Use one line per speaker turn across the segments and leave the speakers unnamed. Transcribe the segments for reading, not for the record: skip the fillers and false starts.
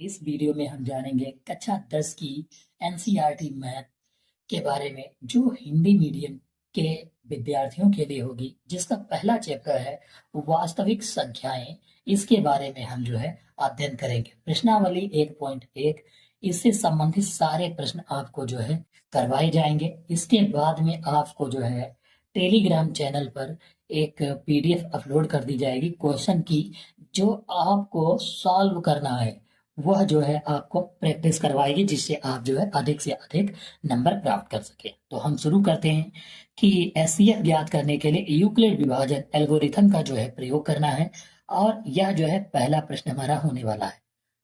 इस वीडियो में हम जानेंगे कक्षा 10 की एनसीईआरटी मैथ के बारे में जो हिंदी मीडियम के विद्यार्थियों के लिए होगी, जिसका पहला चैप्टर है वास्तविक संख्याएं। इसके बारे में हम अध्ययन करेंगे। प्रश्नावली 1.1 इससे संबंधित सारे प्रश्न आपको करवाए जाएंगे। इसके बाद में आपको टेलीग्राम चैनल पर एक पीडीएफ अपलोड कर दी जाएगी क्वेश्चन की, जो आपको सॉल्व करना है। वह आपको प्रैक्टिस करवाएगी, जिससे आप अधिक से अधिक नंबर प्राप्त कर सके। तो हम शुरू करते हैं कि एचसीएफ ज्ञात करने के लिए यूक्लिड विभाजन एल्गोरिथम का प्रयोग करना है, और यह पहला प्रश्न हमारा होने वाला है।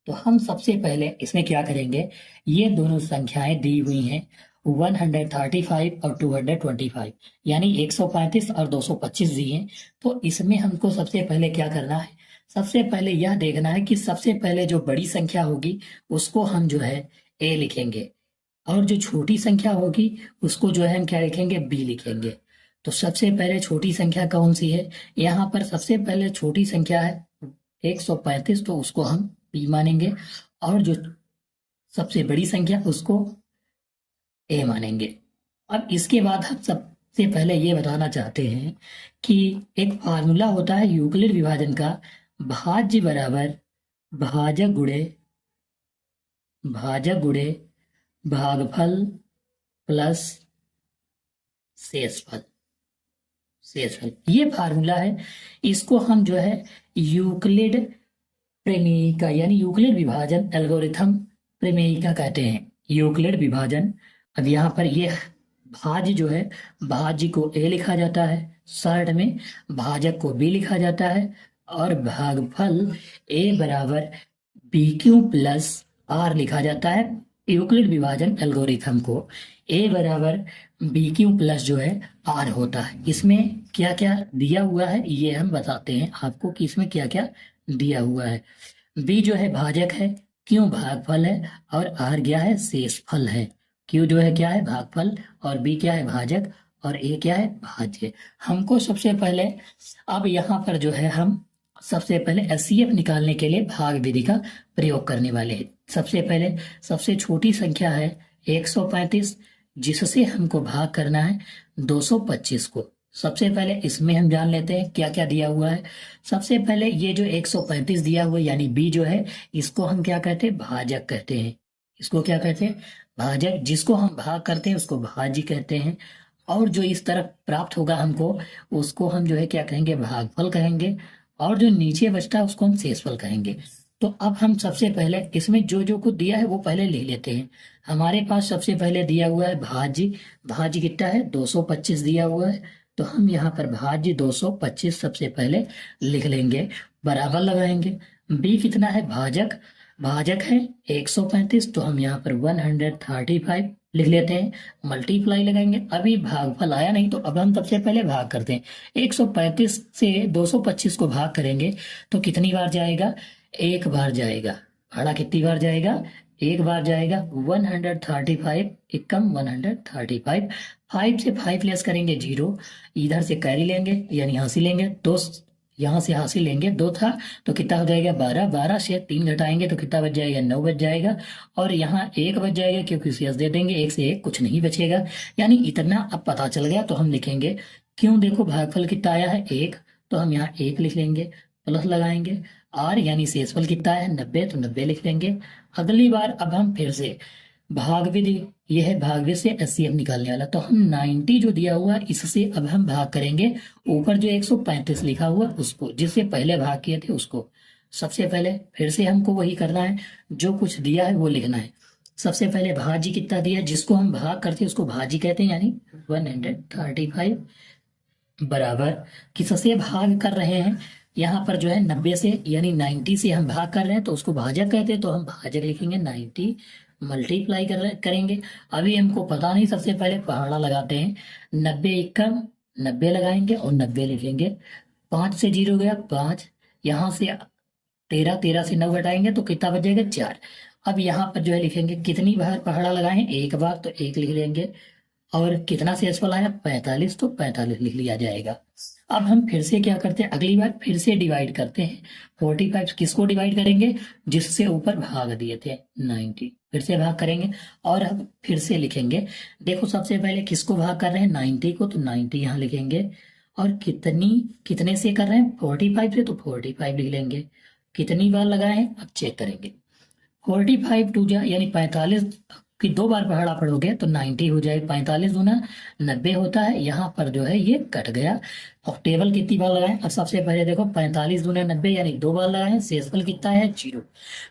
तो हम सबसे पहले इसमें क्या करेंगे, ये दोनों संख्याएं दी हुई हैं 135 और 225, यानी 135 और 225 दी हैं। तो इसमें हमको सबसे पहले क्या करना है, सबसे पहले यह देखना है कि सबसे पहले जो बड़ी संख्या होगी उसको हम ए लिखेंगे, और जो छोटी संख्या होगी उसको हम क्या लिखेंगे, बी लिखेंगे। तो सबसे पहले छोटी संख्या कौन सी है, यहाँ पर सबसे पहले छोटी संख्या है 135, तो उसको हम बी मानेंगे, और जो सबसे बड़ी संख्या उसको ए मानेंगे। अब इसके बाद हम सबसे पहले ये बताना चाहते हैं कि एक फार्मूला होता है यूक्लिड विभाजन का, भाज्य बराबर भाजक गुणे भागफल प्लस शेषफल। ये फार्मूला है, इसको हम यूक्लिड प्रमेयिका यानी यूक्लिड विभाजन एल्गोरिथम प्रमेयिका कहते हैं। यूक्लिड विभाजन, अब यहाँ पर ये भाज्य भाज्य को ए लिखा जाता है, शॉर्ट में भाजक को बी लिखा जाता है, और भागफल ए बराबर बी क्यू प्लस आर लिखा जाता है। यूक्लिड विभाजन एल्गोरिथम को ए बराबर बी क्यू प्लस आर होता है। इसमें क्या क्या दिया हुआ है ये हम बताते हैं आपको कि इसमें क्या क्या दिया हुआ है। बी भाजक है, क्यों भागफल है, और आर क्या है, शेषफल है। क्यों क्या है, भागफल, और बी क्या है, भाजक, और ए क्या है, भाज्य। हमको सबसे पहले अब यहाँ पर हम सबसे पहले एचसीएफ निकालने के लिए भाग विधि का प्रयोग करने वाले हैं। सबसे पहले सबसे छोटी संख्या है 135, जिससे हमको भाग करना है 225 को। सबसे पहले इसमें हम जान लेते हैं क्या क्या दिया हुआ है। सबसे पहले ये जो 135 दिया हुआ है, यानी बी इसको हम क्या कहते हैं, भाजक कहते हैं। इसको क्या कहते हैं, भाजक। जिसको हम भाग करते हैं उसको भाज्य कहते हैं, और जो इस तरफ प्राप्त होगा हमको उसको हम क्या कहेंगे, भागफल कहेंगे, और जो नीचे बचता है उसको हम शेषफल कहेंगे। तो अब हम सबसे पहले इसमें जो कुछ दिया है वो पहले ले लेते हैं। हमारे पास सबसे पहले दिया हुआ है भाज्य कितना है, 225 दिया हुआ है। तो हम यहाँ पर भाज्य 225 सबसे पहले लिख लेंगे, बराबर लगाएंगे। बी कितना है, भाजक है 135, तो हम यहाँ पर 135 लिख लेते हैं, मल्टीप्लाई लगाएंगे। अभी भागफल आया नहीं, तो अब हम सबसे पहले भाग करते हैं। 135 से 225 को भाग करेंगे तो कितनी बार जाएगा, एक बार जाएगा। भाड़ा कितनी बार जाएगा, एक बार जाएगा। 135 एकम 135, 5 से 5 लेस करेंगे 0, इधर से कैरी लेंगे यानी हासिल लेंगे, दो यहाँ से हासिल लेंगे, 2 था तो कितना हो जाएगा, 12, 12 से 3 घटाएंगे तो कितना बच जाएगा, 9 बच जाएगा, और यहाँ 1 बच जाएगा क्योंकि शेष दे देंगे, 1 से 1 कुछ नहीं बचेगा, यानी इतना अब पता चल गया। तो हम लिखेंगे, क्यों देखो भागफल कितना आया है 1, तो हम यहाँ 1 लिख लेंगे, प्लस लगाएंगे, आर यानी शेषफल कितना है 90, तो 90 लिख लेंगे। अगली बार अब हम फिर से भाग विधि, यह है भाग विधि से एचसीएफ निकालने वाला। तो हम 90 जो दिया हुआ इससे अब हम भाग करेंगे ऊपर जो 135 लिखा हुआ उसको, जिससे पहले भाग किए थे उसको। सबसे पहले फिर से हमको वही करना है, जो कुछ दिया है वो लिखना है। सबसे पहले भाज्य कितना दिया, जिसको हम भाग करते हैं उसको भाज्य कहते हैं, यानी 135 बराबर किससे भाग कर रहे हैं, यहाँ पर 90 से यानी 90 से हम भाग कर रहे हैं तो उसको भाजक कहते हैं, तो हम भाजक लिखेंगे, 90 मल्टीप्लाई करेंगे। अभी हमको पता नहीं, सबसे पहले पहाड़ा लगाते हैं, 90 एकम 90 लगाएंगे और 90 लिखेंगे। 5 से 0 गया 5, यहाँ से 13 से 9 घटाएंगे तो कितना बच जाएगा, 4। अब यहाँ पर लिखेंगे कितनी बार पहाड़ा लगाए, एक बार, तो 1 लिख लेंगे, और कितना शेषफल आया 45, तो 45 लिख लिया जाएगा। अब हम फिर से क्या करते हैं, अगली बार फिर से डिवाइड करते हैं। 45 किसको डिवाइड करेंगे, जिससे ऊपर भाग दिए थे 90, फिर से भाग करेंगे और अब फिर से लिखेंगे। देखो सबसे पहले किसको भाग कर रहे हैं, 90 को, तो 90 यहाँ लिखेंगे। और कितने से कर रहे हैं, 45 से, तो 45 लिख लेंगे। कितनी बार लगाए हैं, अब चेक करेंगे। 45 टू जा यानी 45 की 2 बार पहाड़ा पढ़ोगे तो 90 हो जाएगा। 45 दूना 90 होता है, यहाँ पर जो है ये कट गया। और टेबल कितनी बार लगाए, अब सबसे पहले देखो 45 दूना 90 यानी 2 बार लगाए, शेषफल कितना है 0।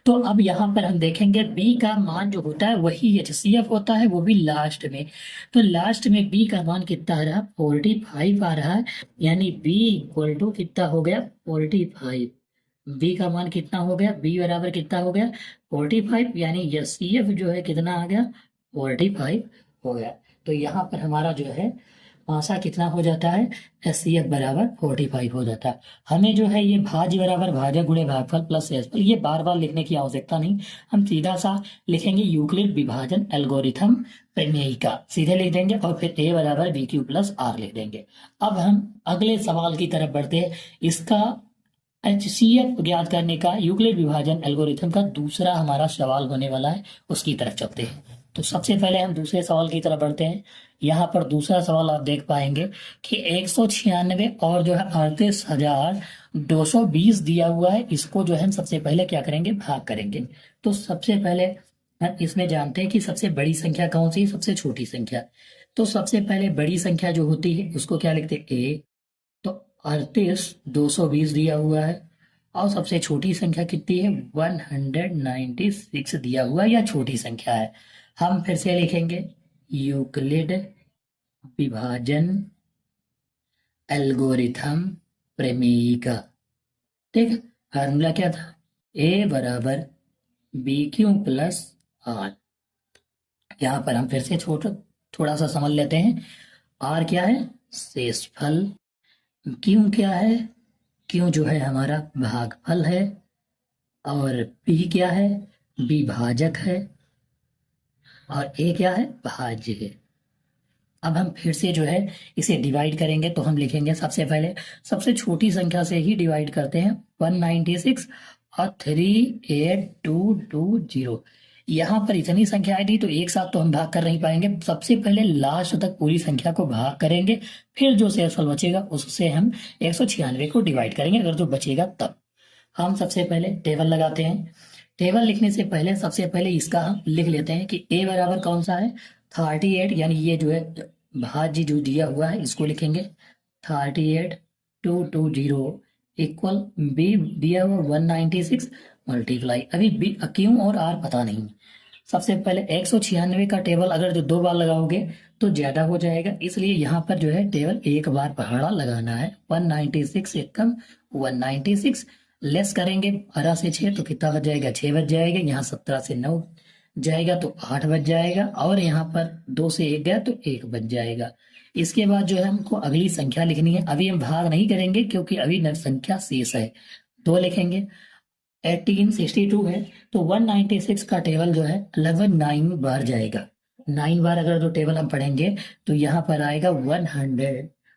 तो अब यहाँ पर हम देखेंगे बी का मान जो होता है वही HCF होता है, वो भी लास्ट में। तो लास्ट में बी का मान कितना आ रहा है, 45 आ रहा है, यानी बी इक्वल टू कितना हो गया, 45। बी का मान कितना हो गया, बी बराबर कितना हो गया, 45, यानी HCF जो है कितना आ गया, 45 हो गया। तो यहाँ पर हमारा जो है आंसर कितना हो जाता है, HCF बराबर 45 हो जाता है। हमें जो है ये भाज्य बराबर भाजक गुणे भागफल प्लस शेषफल, ये बार बार लिखने की आवश्यकता नहीं, हम सीधा सा लिखेंगे यूक्लिड विभाजन एल्गोरिथम प्रमेयिका, सीधे लिख देंगे और फिर A बराबर BQ प्लस R लिख देंगे। अब हम अगले सवाल की तरफ बढ़ते हैं। इसका HCF ज्ञात करने का यूक्लिड विभाजन एल्गोरिथम का दूसरा हमारा सवाल होने वाला है, उसकी तरफ चलते हैं। तो सबसे पहले हम दूसरे सवाल की तरफ बढ़ते हैं। यहाँ पर दूसरा सवाल आप देख पाएंगे कि 196 और जो है 38,220 दिया हुआ है, इसको जो है हम सबसे पहले क्या करेंगे, भाग करेंगे। तो सबसे पहले हम इसमें जानते हैं कि सबसे बड़ी संख्या कौन सी, सबसे छोटी संख्या। तो सबसे पहले बड़ी संख्या जो होती है उसको क्या लिखते हैं, A। तो 38,220 दिया हुआ है और सबसे छोटी संख्या कितनी है, 196 दिया हुआ है, या छोटी संख्या है। हम फिर से लिखेंगे यूक्लिड विभाजन एल्गोरिथम प्रमेयिका। ठीक है, फार्मूला क्या था, A बराबर BQ प्लस R। यहाँ पर हम फिर से थोड़ा सा समझ लेते हैं। R क्या है, शेषफल। Q क्या है, Q जो है हमारा भागफल है। और P क्या है, विभाजक है। और A क्या है, भाज्य है। अब हम फिर से जो है इसे डिवाइड करेंगे, तो हम लिखेंगे सबसे पहले सबसे छोटी संख्या से ही डिवाइड करते हैं, 196 और 38220। यहाँ पर इतनी संख्या थी तो एक साथ तो हम भाग कर नहीं पाएंगे, सबसे पहले लास्ट तक पूरी संख्या को भाग करेंगे, फिर जो शेषफल बचेगा उससे हम 196 को डिवाइड करेंगे, अगर जो बचेगा तब। हम सबसे पहले टेबल लगाते हैं। टेबल लिखने से पहले सबसे पहले इसका हम लिख लेते हैं कि A बराबर कौन सा है, 38, यानी ये जो है भाज्य जो दिया हुआ है इसको लिखेंगे 38,220 इक्वल B दिया हुआ 196 मल्टीप्लाई, अभी B क्यों और R पता नहीं। सबसे पहले 196 का टेबल अगर जो 2 बार लगाओगे तो ज्यादा हो जाएगा, इसलिए यहाँ पर जो है टेबल एक बार पहाड़ा लगाना है। 196 एकम 196 लेस करेंगे 12 से 6 तो कितना बच जाएगा, 6 बच जाएगा। यहाँ 17 से 9 जाएगा तो 8 बच जाएगा, और यहाँ पर 2 से 1 गया तो 1 बच जाएगा। इसके बाद जो है हमको अगली संख्या लिखनी है, अभी हम भाग नहीं करेंगे क्योंकि अभी संख्या शेष है। 2 लिखेंगे, 1862 है तो 196 का टेबल जो है लगभग 9 बार जाएगा। 9 बार अगर जो टेबल हम पढ़ेंगे तो यहाँ पर आएगा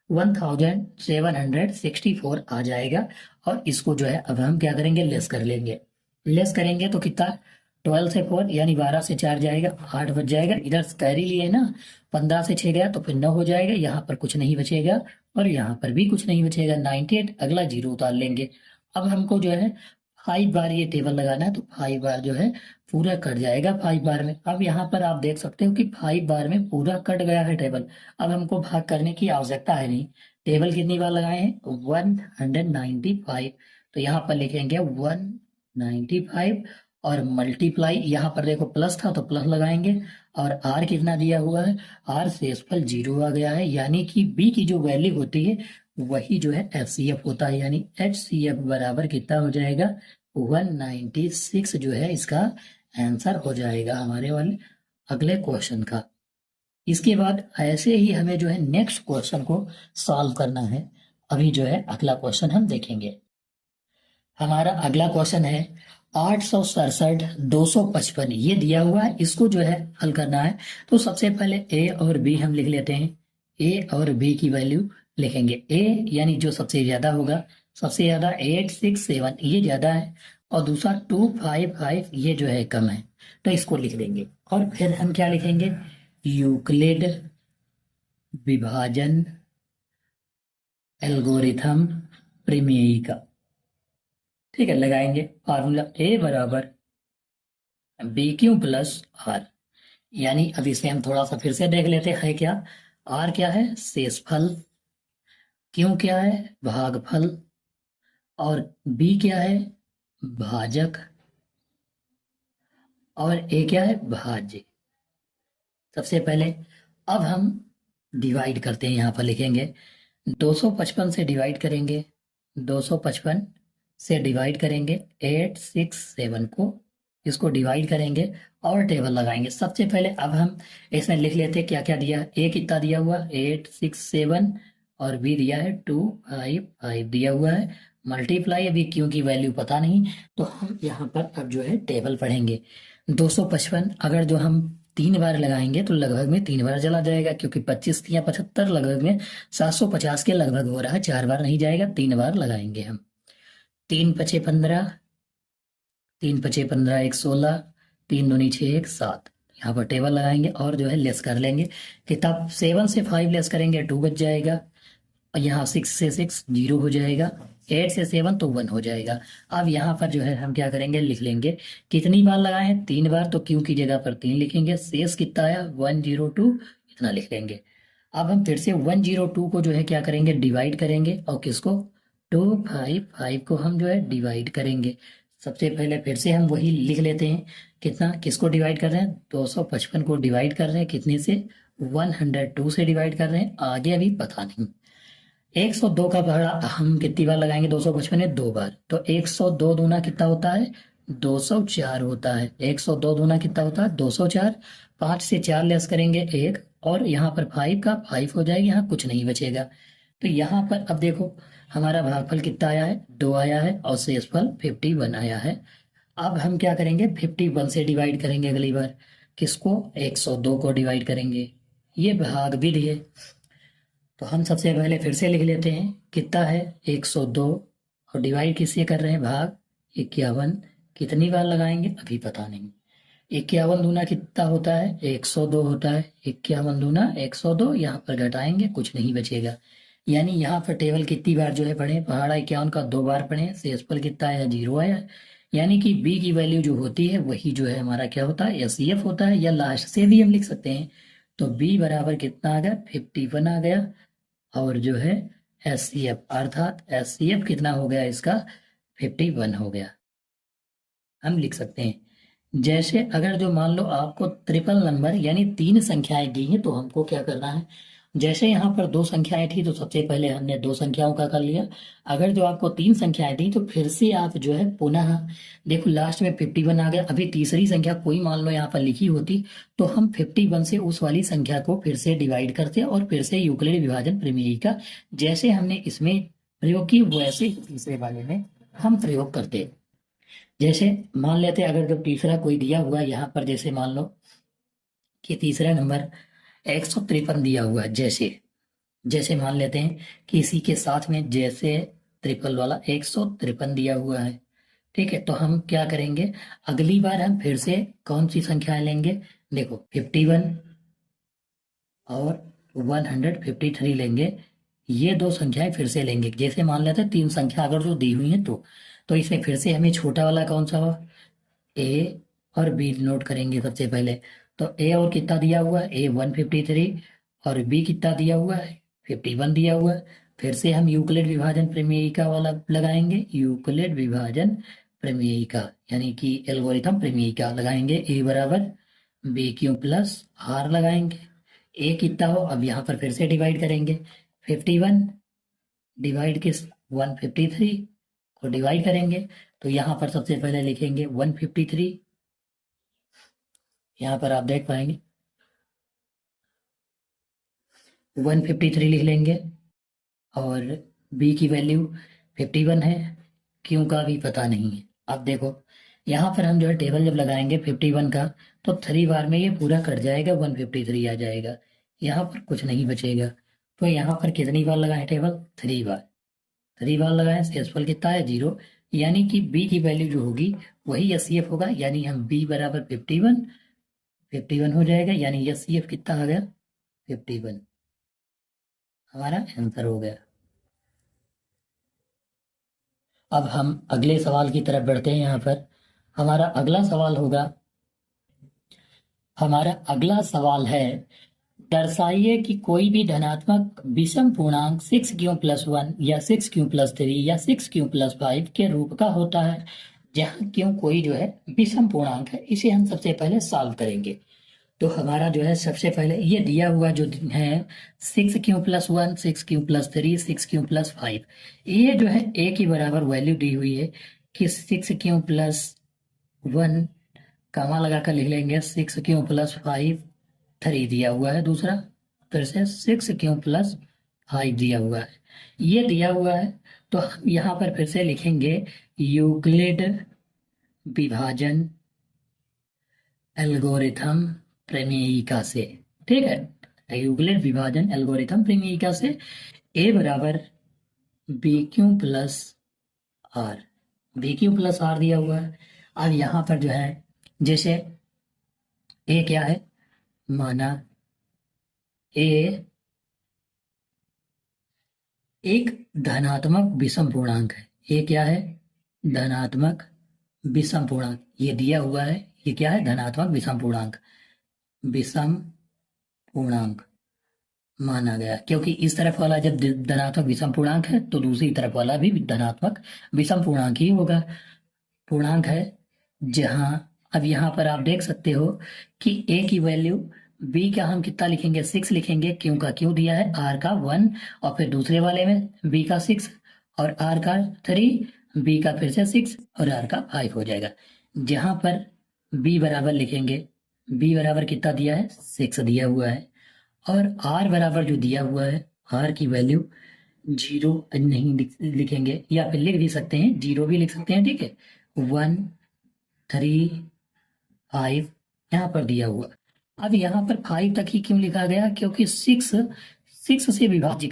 1764 आ जाएगा। और इसको जो है अब हम क्या करेंगे, लेस कर लेंगे। लेस करेंगे तो कितना, 12 से 4 यानी 12 से 4 जाएगा, 8 बच जाएगा। इधर कैरी लिए ना, 15 से 6 गया तो फिर 9 हो जाएगा, यहाँ पर कुछ नहीं बचेगा और यहाँ पर भी कुछ नहीं बचेगा। 98 अगला 0 उतार लेंगे। अब हमको जो है 5 बार ये टेबल लगाना है, तो 5 बार जो है पूरा कट जाएगा 5 बार में। अब यहाँ पर आप देख सकते हो कि 5 बार में पूरा कट गया है टेबल। अब हमको भाग करने की आवश्यकता है नहीं। टेबल कितनी बार लगाए हैं, 195। तो यहाँ पर लिखेंगे 195 और मल्टीप्लाई, यहाँ पर देखो प्लस था तो प्लस लगाएंगे। और आर कितना दिया हुआ है, आर शेषफल 0 आ गया है, यानी कि बी की जो वैल्यू होती है वही जो है HCF होता है, यानी HCF बराबर कितना हो जाएगा, 196 जो है इसका आंसर हो जाएगा हमारे वाले अगले क्वेश्चन का। इसके बाद ऐसे ही हमें जो है नेक्स्ट क्वेश्चन को सॉल्व करना है। अभी जो है अगला क्वेश्चन हम देखेंगे। हमारा अगला क्वेश्चन है 867,255, ये दिया हुआ है, इसको जो है हल करना है। तो सबसे पहले A और B हम लिख लेते हैं। A और B की वैल्यू लिखेंगे ए यानी जो सबसे ज्यादा होगा, सबसे ज्यादा 867 ये ज्यादा है, और दूसरा 255 ये जो है कम है, तो इसको लिख देंगे। और फिर हम क्या लिखेंगे, यूक्लिड विभाजन एल्गोरिथम प्रमेय का। ठीक है, लगाएंगे फॉर्मूला ए बराबर बी क्यू प्लस आर, यानी अब इसे हम थोड़ा सा फिर से देख लेते हैं क्या। आर क्या है, शेषफल, क्यू क्या है, भागफल, और बी क्या है, भाजक, और ए क्या है, भाज्य। सबसे पहले अब हम डिवाइड करते हैं, यहाँ पर लिखेंगे 255 से डिवाइड करेंगे, 255 से डिवाइड करेंगे 867 को, इसको डिवाइड करेंगे और टेबल लगाएंगे। सबसे पहले अब हम इसमें लिख लेते हैं क्या क्या दिया है। ए कितना दिया हुआ 867 और बी दिया है 255 दिया हुआ है, मल्टीप्लाई, अभी क्यों की वैल्यू पता नहीं, तो हम यहाँ पर अब जो है टेबल पढ़ेंगे। 255 अगर जो हम 3 बार लगाएंगे तो लगभग में 3 बार चला जाएगा, क्योंकि 25 या 75 लगभग में 750 के लगभग हो रहा है, 4 बार नहीं जाएगा, 3 बार लगाएंगे हम। 3 × 5 = 15, 3 × 5 = 15, 1 16, 3 दूनी 6, 1 7। यहाँ पर टेबल लगाएंगे और जो है लेस कर लेंगे, किताब 7 से 5 लेस करेंगे 2 बच जाएगा, और यहाँ 6 से 6 0 हो जाएगा, 8 से 7 तो 1 हो जाएगा। अब यहाँ पर जो है हम क्या करेंगे, लिख लेंगे कितनी बार लगाए हैं, 3 बार, तो क्यों की जगह पर 3 लिखेंगे। शेष कितना आया 102, इतना लिख लेंगे। अब हम फिर से 102 को जो है क्या करेंगे, डिवाइड करेंगे, और किसको, 255 को हम जो है डिवाइड करेंगे। सबसे पहले फिर से हम वही लिख लेते हैं, कितना, किसको डिवाइड कर रहे हैं, 255 को डिवाइड कर रहे हैं, कितने से, 102 से डिवाइड कर रहे हैं, आगे अभी पता नहीं। 102 का पहाड़ा हम कितनी बार लगाएंगे, 255 में 2 बार, तो 102 दूना कितना होता है, 204 होता है। 102 दूना कितना होता है, 204। 5 से 4 लेस करेंगे 1, और यहाँ पर 5 का 5 हो जाएगा, यहाँ कुछ नहीं बचेगा। तो यहाँ पर अब देखो हमारा भागफल कितना आया है, 2 आया है, और शेषफल 51 आया है। अब हम क्या करेंगे, 51 से डिवाइड करेंगे अगली बार, किसको, 102 को डिवाइड करेंगे, ये भाग विधि है। तो हम सबसे पहले फिर से लिख लेते हैं, कितना है 102, और डिवाइड किससे कर रहे हैं, भाग 51। कितनी बार लगाएंगे अभी पता नहीं। 51 दूना कितना होता है, 102 होता है, 51 दूना 102, यहाँ पर घटाएंगे कुछ नहीं बचेगा। यानी यहाँ पर टेबल कितनी बार जो है पढ़े, पहाड़ा 51 का 2 बार पढ़े, शेषफल कितना आया, 0 आया। यानी कि बी की वैल्यू जो होती है वही जो है हमारा क्या होता है, एससीएफ होता है, या लास्ट से भी हम लिख सकते हैं। तो बी बराबर कितना आ गया, 51 आ गया, और जो है एससीएफ, अर्थात एससीएफ कितना हो गया इसका, 51 हो गया, हम लिख सकते हैं। जैसे अगर जो मान लो आपको ट्रिपल नंबर यानी 3 संख्याएं दी हैं, तो हमको क्या करना है, जैसे यहाँ पर 2 संख्याएं थी तो सबसे पहले हमने 2 संख्याओं का कर लिया। अगर जो आपको 3 संख्याएं दी तो फिर से आप जो है पुनः, देखो लास्ट में 51 आ गया, अभी तीसरी संख्या कोई मान लो यहाँ पर लिखी होती तो हम 51 से उस वाली संख्या को फिर से डिवाइड करते और फिर से यूक्लिड विभाजन प्रमेय का जैसे हमने इसमें प्रयोग की वैसे ही तीसरे वाले में हम प्रयोग करते। जैसे मान लेते अगर जो तीसरा कोई दिया हुआ है यहाँ पर, जैसे मान लो कि तीसरा नंबर 153 दिया हुआ है, जैसे जैसे मान लेते हैं कि इसी के साथ में जैसे ट्रिपल वाला 153 दिया हुआ है। ठीक है, तो हम क्या करेंगे, अगली बार हम फिर से कौन सी संख्याएं लेंगे, देखो 51 और 153 लेंगे, ये 2 संख्याएं फिर से लेंगे। जैसे मान लेते हैं 3 संख्या अगर जो दी हुई है तो इसमें फिर से हमें छोटा वाला कौन सा हो, ए और बी नोट करेंगे सबसे पहले। तो ए और कितना दिया हुआ है, ए 153, और बी कितना दिया हुआ है, 51 दिया हुआ है। फिर से हम यूक्लिड विभाजन प्रमेयिका वाला लगाएंगे, यूक्लिड विभाजन प्रमेयिका यानी कि एल्गोरिथम प्रमेयिका लगाएंगे। ए बराबर बी क्यू प्लस आर लगाएंगे। ए कितना हो, अब यहाँ पर फिर से डिवाइड करेंगे, 51 डिवाइड किस 153 को डिवाइड करेंगे, तो यहाँ पर सबसे पहले लिखेंगे 153, यहाँ पर आप देख पाएंगे 153 लिख लेंगे, और बी की वैल्यू 51 है, क्यों का भी पता नहीं है। अब देखो यहाँ पर हम जो है टेबल जब लगाएंगे 51 का, तो 3 बार में ये पूरा कट जाएगा, 153 आ जाएगा, यहाँ पर कुछ नहीं बचेगा। तो यहाँ पर कितनी बार लगाएं टेबल? 3 बार। 3 बार लगाएं, शेषफल कितना है? 0। यानी कि बी की वैल्यू जो होगी वही एचसीएफ होगा, यानी हम बी बराबर 51 हो जाएगा, यानी एचसीएफ कितना आ गया? 51 हमारा आंसर हो गया। अब हम अगले सवाल की तरफ बढ़ते हैं। यहाँ पर हमारा अगला सवाल है, दर्शाइए कि कोई भी धनात्मक विषम पूर्णांक 6q+1 या 6q+3 या 6q+5 के रूप का होता है, जहाँ क्यों कोई जो है विषम पूर्णांक है। इसे हम सबसे पहले सॉल्व करेंगे। तो हमारा जो है सबसे पहले ये दिया हुआ जो है 6q+1, 6q+3, 6q+5, ये जो है a की बराबर वैल्यू दी हुई है कि 6q+1 कामा लगाकर लिख लेंगे, 6q+5 3 दिया हुआ है, दूसरा फिर से 6q+5 दिया हुआ है, ये दिया हुआ है। तो हम यहाँ पर फिर से लिखेंगे यूक्लिड विभाजन एल्गोरिथम प्रमेयिका से। ठीक है, यूक्लिड विभाजन एल्गोरिथम प्रमेयिका से a बराबर BQ+R, BQ+R दिया हुआ है। अब यहाँ पर जो है जैसे a क्या है, माना a एक धनात्मक विषम पूर्णांक है। a क्या है? धनात्मक विषम पूर्णांक, ये दिया हुआ है, ये क्या है? धनात्मक विषम पूर्णांक माना गया, क्योंकि इस तरफ वाला जब धनात्मक विषम पूर्णांक है तो दूसरी तरफ वाला भी धनात्मक विषम पूर्णांक ही होगा, पूर्णांक है। जहां अब यहाँ पर आप देख सकते हो कि a की वैल्यू, b का हम कितना लिखेंगे? 6 लिखेंगे, क्यों का क्यों दिया है, r का 1, और फिर दूसरे वाले में b का 6 और r का 3, b का फिर से 6 और r का 5 हो जाएगा। जहां पर b बराबर लिखेंगे, b बराबर कितना दिया है? 6 दिया हुआ है, और r बराबर जो दिया हुआ है, r की वैल्यू 0 नहीं लिखेंगे, या फिर लिख भी सकते हैं, 0 भी लिख सकते हैं, ठीक है। 1 3 5 यहाँ पर दिया हुआ। अब यहाँ पर 5 तक ही क्यों लिखा गया? क्योंकि 6 से विभाजित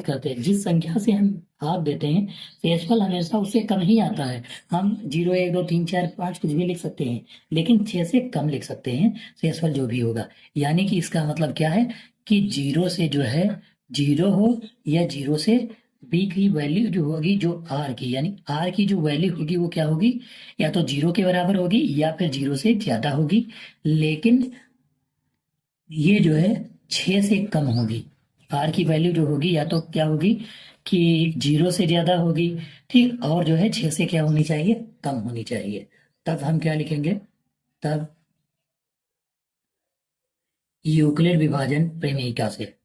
करते हैं, जिस संख्या से हम भाग देते हैं शेषफल हमेशा उससे कम ही आता है। हम 0 1 2 3 4 5 कुछ भी लिख सकते हैं, लेकिन 6 से कम लिख सकते हैं शेषफल जो भी होगा। यानी कि इसका मतलब क्या है कि 0 से जो है 0 हो, या 0 से b की वैल्यू जो होगी, जो r की, यानी r की जो वैल्यू होगी वो क्या होगी? या तो 0 के बराबर होगी या फिर 0 से ज्यादा होगी, लेकिन ये जो है 6 से कम होगी। r की वैल्यू जो होगी या तो क्या होगी कि 0 से ज्यादा होगी, ठीक, और जो है 6 से क्या होनी चाहिए? कम होनी चाहिए। तब हम क्या लिखेंगे? तब यूक्लिड विभाजन प्रमेयिका से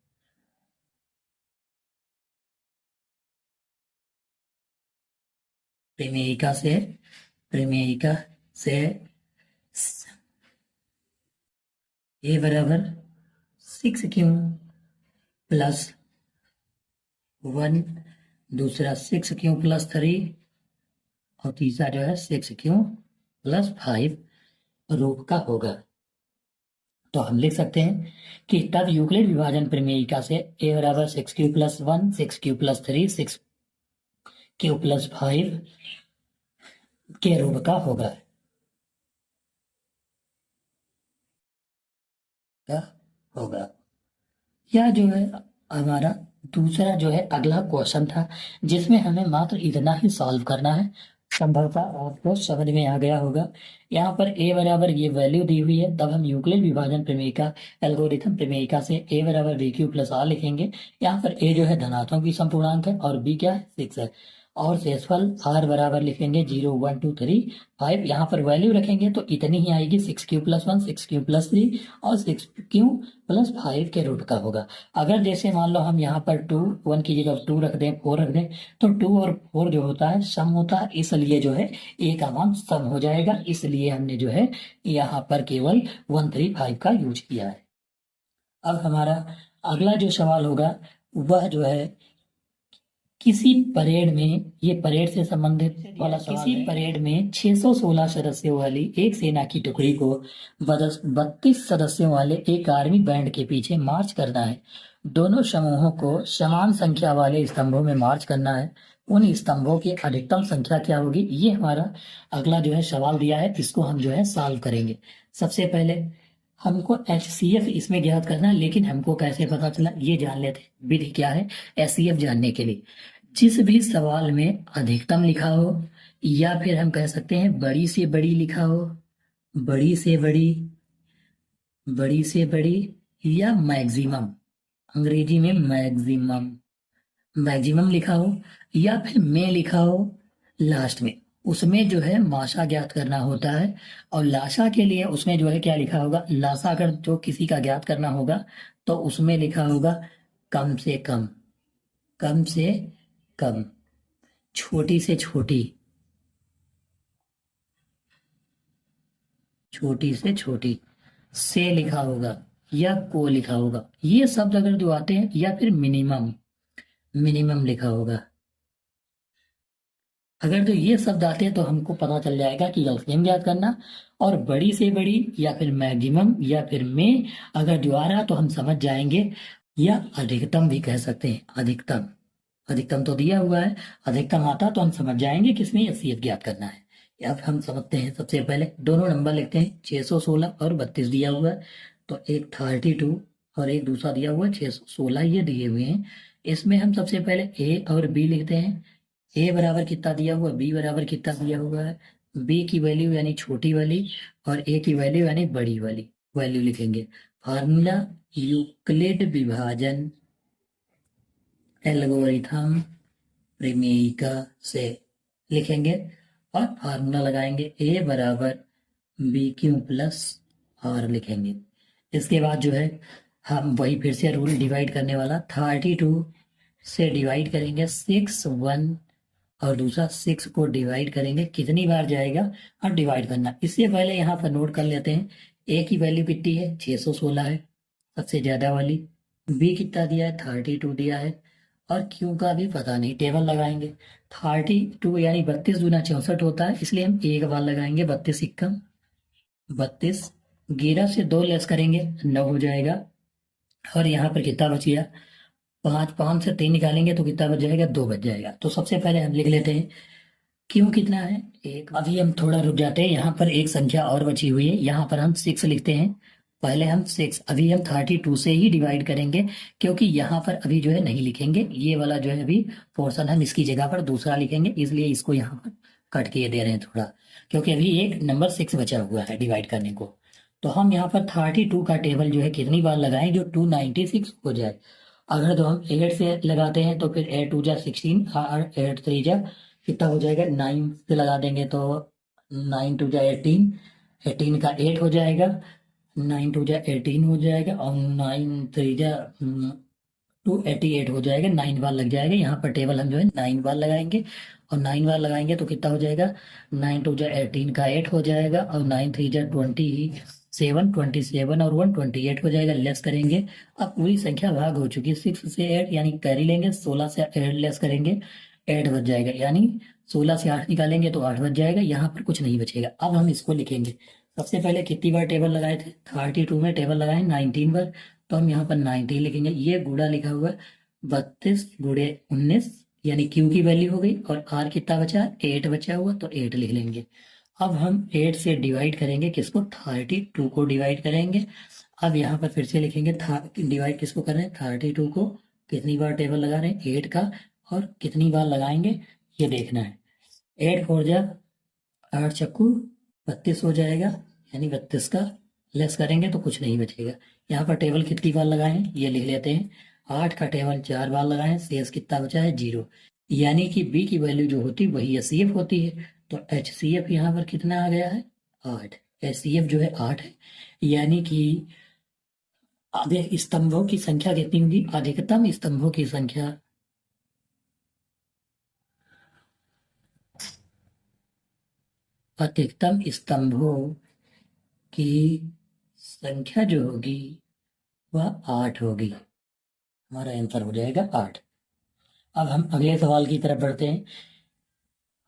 a बराबर 6q+1, दूसरा 6q+3 और तीसरा जो है 6q+5 रूप का होगा। तो हम लिख सकते हैं कि तब यूक्लिड विभाजन प्रमेयिका से a बराबर 6q+1, 6q+3, 6q+5 के रूप का होगा। यह जो है हमारा दूसरा जो है अगला क्वेश्चन था, जिसमें हमें मात्र इतना ही सॉल्व करना है। संभवतः आपको समझ में आ गया होगा। यहाँ पर a बराबर ये वैल्यू दी हुई है, तब हम यूक्लिड विभाजन प्रमेयिका एल्गोरिथम प्रमेयिका से a बराबर BQ+R लिखेंगे। यहाँ पर a जो है धनात्मक विषम पूर्णांक है और b क्या है? 6 है, और शेषफल r बराबर लिखेंगे 0 1 2 3 5। यहाँ पर वैल्यू रखेंगे तो इतनी ही आएगी, 6q+1, 6q+3 और 6q+5 के रूप का होगा। अगर जैसे मान लो हम यहाँ पर 2 1 की जगह 2 रख दें, 4 रख दें, तो 2 और 4 जो होता है सम होता है, इसलिए जो है a का मान सम हो जाएगा, इसलिए हमने जो है यहाँ पर केवल 1 3 5 का यूज किया है। अब हमारा अगला जो सवाल होगा वह जो है किसी परेड में, ये परेड से संबंधित वाला सवाल है। किसी परेड में 616 सदस्यों वाली एक सेना की टुकड़ी को 32 सदस्यों वाले एक आर्मी बैंड के पीछे मार्च करना है। दोनों समूहों को समान संख्या वाले स्तंभों में मार्च करना है। उन स्तंभों की अधिकतम संख्या क्या होगी, ये हमारा अगला जो है सवाल दिया है, इसको हम जो है सॉल्व करेंगे। सबसे पहले हमको HCF इसमें ज्ञात करना है, लेकिन हमको कैसे पता चला ये जान लेते हैं। विधि क्या है HCF जानने के लिए, जिस भी सवाल में अधिकतम लिखा हो या फिर हम कह सकते हैं बड़ी से बड़ी लिखा हो, बड़ी से बड़ी, बड़ी से बड़ी, या मैक्सिमम, अंग्रेजी में मैक्सिमम, मैक्सिमम लिखा हो, या फिर में लिखा हो लास्ट में, उसमें जो है माशा ज्ञात करना होता है। और लाशा के लिए उसमें जो है क्या लिखा होगा, लाशा अगर जो किसी का ज्ञात करना होगा तो उसमें लिखा होगा कम से कम, कम से कम, छोटी से छोटी, छोटी से छोटी, से लिखा होगा या को लिखा होगा। ये शब्द अगर जो आते हैं, या फिर मिनिमम, मिनिमम लिखा होगा। अगर जो ये शब्द आते हैं तो हमको पता चल जाएगा कि एलसीएम ज्ञात करना। और बड़ी से बड़ी या फिर मैक्सिमम या फिर में अगर जो आ रहा तो हम समझ जाएंगे, या अधिकतम भी कह सकते हैं, अधिकतम, अधिकतम तो दिया हुआ है, अधिकतम आता तो हम समझ जाएंगे किसमें एचसीएफ ज्ञात करना है। अब हम समझते हैं। सबसे पहले दोनों नंबर लिखते हैं, 616 और 32 दिया हुआ है, तो एक 32 और एक दूसरा दिया हुआ है 616, ये दिए हुए हैं। इसमें हम सबसे पहले ए और बी लिखते हैं। ए बराबर कितना दिया हुआ, बी बराबर कितना दिया हुआ है, बी की वैल्यू यानी छोटी वाली और ए की वैल्यू यानी बड़ी वाली वैल्यू लिखेंगे। फार्मूला यूक्लिड विभाजन एल्गोरिथम प्रमेयिका से लिखेंगे और फार्मूला लगाएंगे, ए बराबर बी क्यू प्लस आर लिखेंगे। इसके बाद जो है हम वही फिर से रूल डिवाइड करने वाला, 32 से डिवाइड करेंगे 6 1 और दूसरा 6 को डिवाइड करेंगे, कितनी बार जाएगा और डिवाइड करना। इससे पहले यहाँ पर नोट कर लेते हैं, ए की वैल्यू कितनी है 616 है सबसे ज्यादा वाली, बी कितना दिया है 32 दिया है, और क्यू का भी पता नहीं, टेबल लगाएंगे। 32 यानी 32 दूना 64 होता है, इसलिए हम एक बार लगाएंगे, 32 इक्का 32, 11 से 2 लेस करेंगे 9 हो जाएगा। और यहाँ पर कितना बच गया, 5 से 3 निकालेंगे तो कितना बच जाएगा, 2 बच जाएगा। तो सबसे पहले हम लिख लेते हैं क्यों कितना है, एक। अभी हम थोड़ा रुक जाते हैं, यहाँ पर एक संख्या और बची हुई है, यहाँ पर हम 6 लिखते हैं। पहले हम 6, अभी हम 32 से ही डिवाइड करेंगे, क्योंकि यहाँ पर अभी जो है नहीं लिखेंगे, ये वाला जो है अभी पोर्शन हम इसकी जगह पर दूसरा लिखेंगे, इसलिए इसको यहाँ पर कट के दे रहे हैं थोड़ा, क्योंकि अभी एक नंबर 6 बचा हुआ है डिवाइड करने को। तो हम यहाँ पर 32 का टेबल जो है कितनी बार लगाएं, जो 296 हो जाए। अगर तो हम 8 से लगाते हैं तो फिर 8 2 जा 16 और 8 3 जा कितना हो जाएगा, 9 से लगा देंगे तो 9 2 जा 18, 18 का 8 हो जाएगा, 9 2 जा 18 हो जाएगा, और 9 3 जा 288 हो जाएगा। 9 बार लग जाएगा, यहाँ पर टेबल हम जो है 9 बार लगाएंगे, और 9 बार लगाएंगे तो कितना हो जाएगा, 9 2 जा 18 का 8 हो जाएगा, और 9 3 जा 27 और 1 28 हो जाएगा, लेस करेंगे। अब पूरी संख्या भाग हो चुकी है, 6 से 8 यानी कैरी लेंगे, 16 से 8 लेस करेंगे, 8 बच जाएगा, यानी 16 से 8 निकालेंगे तो 8 बच जाएगा, यहाँ पर कुछ नहीं बचेगा। अब हम इसको लिखेंगे, सबसे पहले कितनी बार टेबल लगाए थे, 32 में टेबल लगाए 19 बार, तो हम यहाँ पर 19 लिखेंगे। ये गुणा लिखा हुआ 32 गुणे 19 यानी क्यू की वैल्यू हो गई, और आर कितना बचा, 8 बचा हुआ, तो 8 लिख लेंगे। अब हम 8 से डिवाइड करेंगे किसको, 32 को डिवाइड करेंगे। अब यहाँ पर फिर से लिखेंगे, डिवाइड किसको कर रहे हैं, 32 को, कितनी बार टेबल लगा रहे हैं 8 का, और कितनी बार लगाएंगे ये देखना है। 8 4 जा 8 चक्कू 32 हो जाएगा, यानी 32 का लेस करेंगे तो कुछ नहीं बचेगा। यहाँ पर टेबल कितनी बार लगाए ये लिख लेते हैं, 8 का टेबल 4 बार लगाए, शेष कितना बचा है 0, यानी कि बी की वैल्यू जो होती है वही एचसीएफ होती है। तो एचसीएफ यहाँ पर कितना आ गया है 8, एचसीएफ जो है 8 है, यानी कि आधे स्तंभों की संख्या कितनी होगी, अधिकतम स्तंभों की संख्या, अधिकतम स्तंभों की संख्या जो होगी वह 8 होगी, हमारा आंसर हो जाएगा 8। अब हम अगले सवाल की तरफ बढ़ते हैं।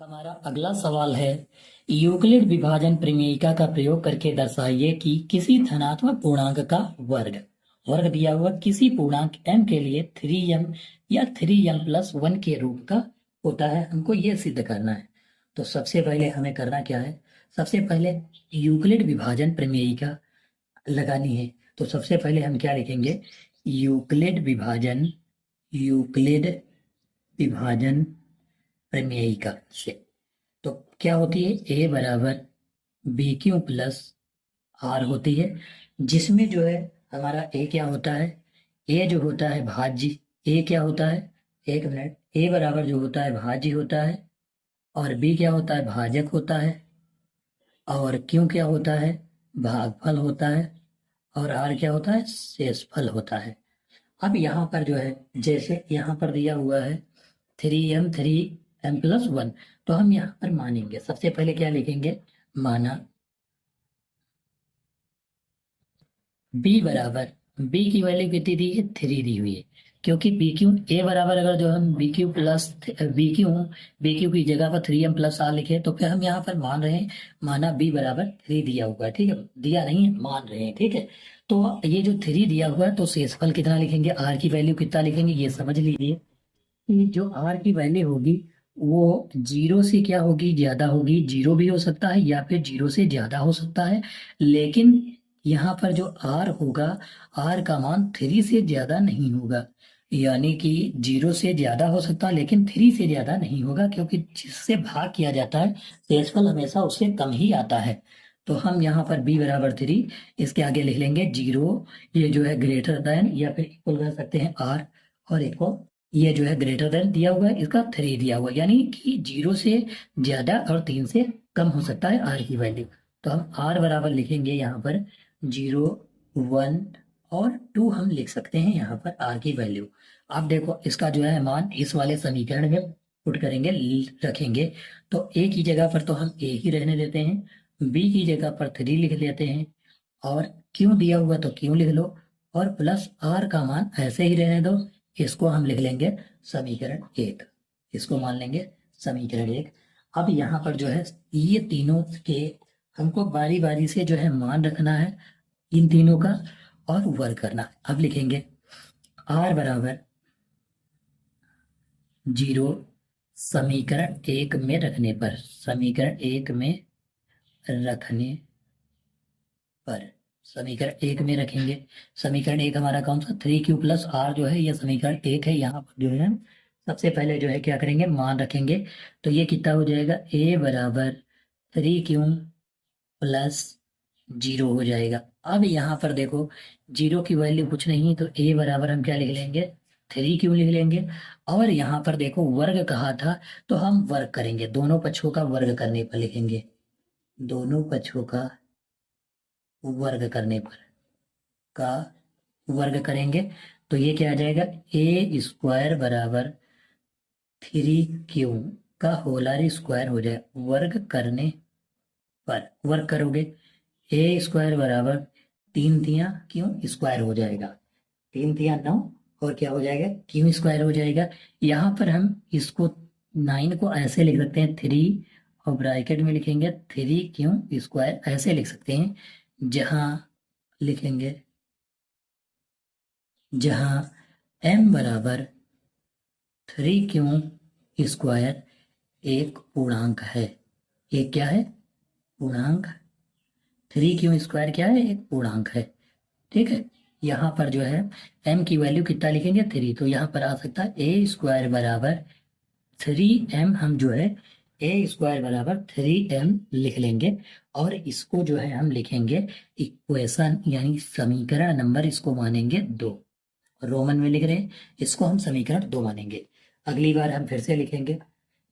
हमारा अगला सवाल है, यूक्लिड विभाजन प्रमेयिका का प्रयोग करके दर्शाइए कि किसी धनात्मक पूर्णांक का वर्ग वर्ग दिया हुआ किसी पूर्णांक m के लिए 3m या 3m+1 के रूप का होता है, हमको ये सिद्ध करना है। तो सबसे पहले हमें करना क्या है, सबसे पहले यूक्लिड विभाजन प्रमेयिका लगानी है। तो सबसे पहले हम क्या लिखेंगे, यूक्लिड विभाजन प्रमेयिका से। तो क्या होती है, a बराबर बी क्यू प्लस आर होती है, जिसमें जो है हमारा a क्या होता है, a जो होता है भाज्य, a क्या होता है, एक मिनट, a बराबर जो होता है भाज्य होता है, और b क्या होता है, भाजक होता है, और q क्या होता है, भागफल होता है, और r क्या होता है, शेषफल होता है। अब यहाँ पर जो है, जैसे यहाँ पर दिया हुआ है 3m+1, तो हम यहाँ पर मानेंगे, सबसे पहले क्या लिखेंगे, माना b बराबर, b की वैल्यू कितनी दी है, 3 दी हुई है, क्योंकि बी क्यू ए बराबर, अगर जो हम बी क्यू की जगह पर 3m+r लिखे तो फिर हम यहाँ पर मान रहे हैं, माना b बराबर 3 दिया हुआ है, ठीक है, दिया नहीं है, मान रहे हैं, ठीक है। तो ये जो 3 दिया हुआ है, तो शेषफल कितना लिखेंगे, r की वैल्यू कितना लिखेंगे, ये समझ लीजिए कि जो r की वैल्यू होगी वो 0 से क्या होगी, ज्यादा होगी, 0 भी हो सकता है या फिर 0 से ज्यादा हो सकता है, लेकिन यहाँ पर जो r होगा, r का मान 3 से ज्यादा नहीं होगा, यानी कि 0 से ज्यादा हो सकता है लेकिन 3 से ज्यादा नहीं होगा, क्योंकि जिससे भाग किया जाता है शेषफल हमेशा उससे कम ही आता है। तो हम यहाँ पर b बराबर 3, इसके आगे लिख लेंगे 0, ये जो है ग्रेटर देन या फिर इक्वल कर सकते हैं r, और इक्वल ये जो है ग्रेटर देन दिया हुआ है, इसका 3 दिया हुआ है, यानी कि 0 से ज्यादा और 3 से कम हो सकता है r की वैल्यू। तो हम r बराबर लिखेंगे यहाँ पर 0, 1 और 2 हम लिख सकते हैं यहाँ पर r की वैल्यू। आप देखो इसका जो है मान इस वाले समीकरण में पुट करेंगे, रखेंगे, तो a की जगह पर तो हम a ही रहने देते हैं, b की जगह पर 3 लिख लेते हैं, और q दिया हुआ तो q लिख लो, और प्लस r का मान ऐसे ही रहने दो, इसको हम लिख लेंगे समीकरण 1, इसको मान लेंगे समीकरण 1। अब यहाँ पर जो है ये तीनों के हमको बारी बारी से जो है मान रखना है, इन तीनों का, और वर्ग करना है। अब लिखेंगे r बराबर 0 समीकरण 1 में रखने पर, समीकरण 1 में रखने पर, समीकरण 1 में रखेंगे, समीकरण 1 हमारा कौन सा, 3q+r जो है, ये समीकरण 1 है। यहाँ पर जो है सबसे पहले जो है क्या करेंगे, मान रखेंगे, तो ये कितना हो जाएगा, a बराबर 3q+0 हो जाएगा। अब यहाँ पर देखो 0 की वैल्यू कुछ नहीं, तो a बराबर हम क्या लिख लेंगे, 3q लिख लेंगे, और यहाँ पर देखो वर्ग कहा था, तो हम वर्ग करेंगे, दोनों पक्षों का वर्ग करने पर लिखेंगे, दोनों पक्षों का वर्ग करने पर का वर्ग करेंगे, तो ये क्या आ जाएगा, a² बराबर 3q का होलार स्क्वायर हो जाए, वर्ग करने पर, वर्ग करोगे a² बराबर 3 क्यों स्क्वायर हो जाएगा, 3 9, और क्या हो जाएगा, क्यों स्क्वायर हो जाएगा। यहाँ पर हम इसको 9 को ऐसे लिख सकते हैं 3, और ब्रैकेट में लिखेंगे 3q², ऐसे लिख सकते हैं, जहाँ लिखेंगे, जहाँ m बराबर 3q² एक पूर्णांक है, एक क्या है, पूर्णांक, 3q² क्या है, एक पूर्णांक है, ठीक है। यहाँ पर जो है m की वैल्यू कितना लिखेंगे, 3, तो यहाँ पर आ सकता है a² बराबर 3m, हम जो है a² बराबर 3m लिख लेंगे, और इसको जो है हम लिखेंगे इक्वेशन, यानी समीकरण नंबर, इसको मानेंगे 2, रोमन में लिख रहे हैं, इसको हम समीकरण 2 मानेंगे। अगली बार हम फिर से लिखेंगे,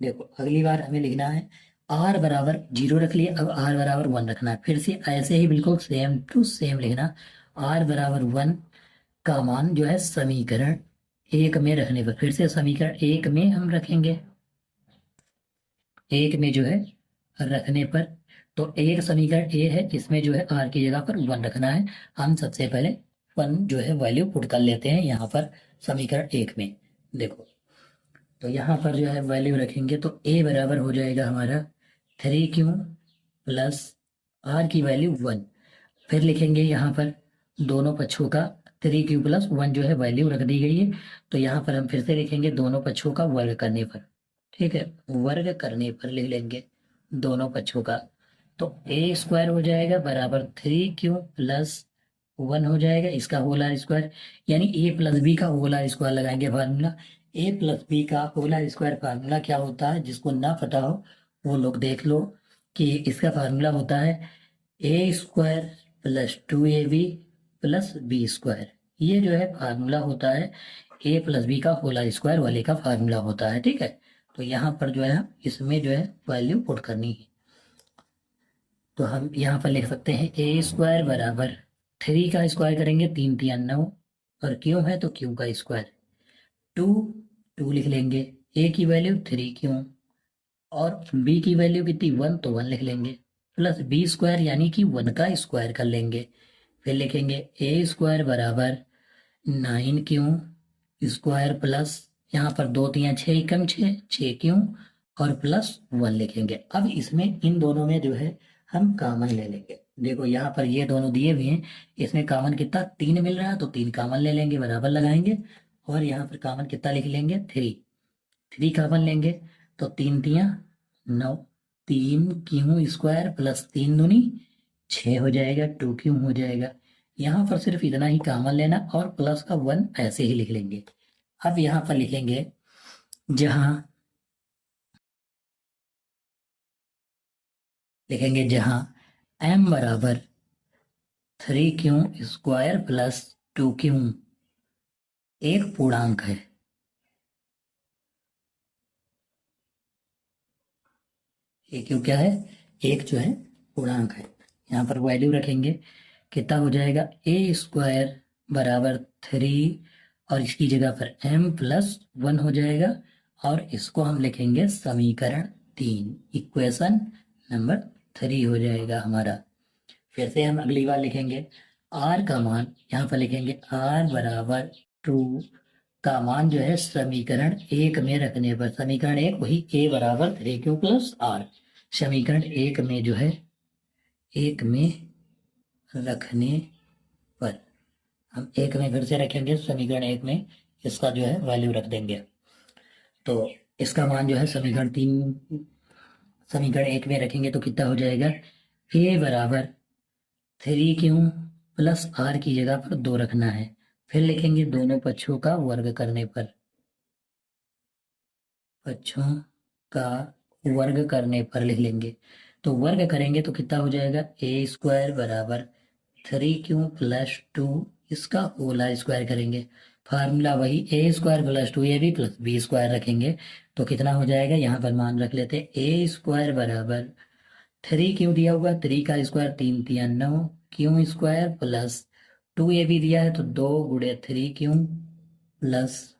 देखो अगली बार हमें लिखना है r बराबर 0 रख लिया, अब r बराबर 1 रखना है, फिर से ऐसे ही बिल्कुल सेम टू सेम लिखना, r बराबर 1 का मान जो है समीकरण 1 में रखने पर, फिर से समीकरण 1 में हम रखेंगे, 1 में जो है रखने पर, तो एक समीकरण a है, इसमें जो है r की जगह पर 1 रखना है, हम सबसे पहले 1 जो है वैल्यू पुट कर लेते हैं यहाँ पर समीकरण 1 में। देखो तो यहाँ पर जो है वैल्यू रखेंगे, तो a बराबर हो जाएगा हमारा 3q प्लस r की वैल्यू 1, फिर लिखेंगे यहाँ पर दोनों पक्षों का 3q+1 जो है वैल्यू रख दी गई है। तो यहाँ पर हम फिर से लिखेंगे दोनों पक्षों का वर्ग करने पर, ठीक है, वर्ग करने पर लिख लेंगे दोनों पक्षों का। तो a² हो जाएगा बराबर 3q+1 हो जाएगा, इसका होल आर स्क्वायर, यानी a+b का होल आर स्क्वायर लगाएंगे फार्मूला। a+b का होल आर स्क्वायर फार्मूला क्या होता है, जिसको ना पता हो वो लोग देख लो कि इसका फार्मूला होता है a² + 2ab + b²। ये जो है फार्मूला होता है a+b का होल आर स्क्वायर वाले का फार्मूला होता है, ठीक है। तो यहाँ पर जो है इसमें जो है वैल्यू पुट करनी है। तो हम यहाँ पर लिख सकते हैं a² बराबर 3 का स्क्वायर करेंगे 3 × 3 = 9, और क्यों है तो क्यों का स्क्वायर, 2 लिख लेंगे, a की वैल्यू 3q और b की वैल्यू कितनी 1, तो 1 लिख लेंगे, प्लस b² यानी कि 1 का स्क्वायर कर लेंगे। फिर लिखेंगे a² बराबर 9q² प्लस यहाँ पर 2 × 3 = 6 × 6q और प्लस 1 लिखेंगे। अब इसमें इन दोनों में जो है हम कॉमन ले लेंगे। देखो यहाँ पर ये दोनों दिए हुए हैं, इसमें कॉमन कितना 3 मिल रहा है, तो 3 कॉमन ले लेंगे, बराबर लगाएंगे, और यहाँ पर कॉमन कितना लिख लेंगे 3 कॉमन लेंगे, तो 3 × 3 = 9, 3q² प्लस 3 दूनी 6 हो जाएगा, 2q हो जाएगा। यहाँ पर सिर्फ इतना ही कॉमन लेना और प्लस का 1 ऐसे ही लिख लेंगे। अब यहाँ पर लिखेंगे जहाँ m बराबर 3q² प्लस 2q एक पूर्णांक है, ये क्यों क्या है, एक जो है पूर्णांक है। यहाँ पर वैल्यू रखेंगे, कितना हो जाएगा a² बराबर 3 और इसकी जगह पर m+1 हो जाएगा, और इसको हम लिखेंगे समीकरण 3, इक्वेशन नंबर 3 हो जाएगा हमारा। फिर से हम अगली बार लिखेंगे r का मान, यहाँ पर लिखेंगे r बराबर 2 का मान जो है समीकरण 1 में रखने पर, समीकरण 1 वही a बराबर 3q + r, समीकरण 1 में जो है 1 में रखने पर हम 1 में फिर से रखेंगे, समीकरण 1 में इसका जो है वैल्यू रख देंगे। तो इसका मान जो है समीकरण 1 में रखेंगे तो कितना हो जाएगा, a बराबर 3q + r की जगह पर 2 रखना है। फिर लिखेंगे दोनों पक्षों का वर्ग करने पर, पक्षों का वर्ग करने पर लिख लेंगे। तो वर्ग करेंगे तो कितना हो जाएगा, a² बराबर 3q + 2, इसका होल आर स्क्वायर करेंगे, फार्मूला वही a² + 2ab + b² रखेंगे, तो कितना हो जाएगा, यहाँ पर मान रख लेते हैं a² बराबर 3q दिया हुआ, 3 का स्क्वायर 3 × 3 = 9, q² प्लस 2ab दिया है तो 2 × 3q प्लस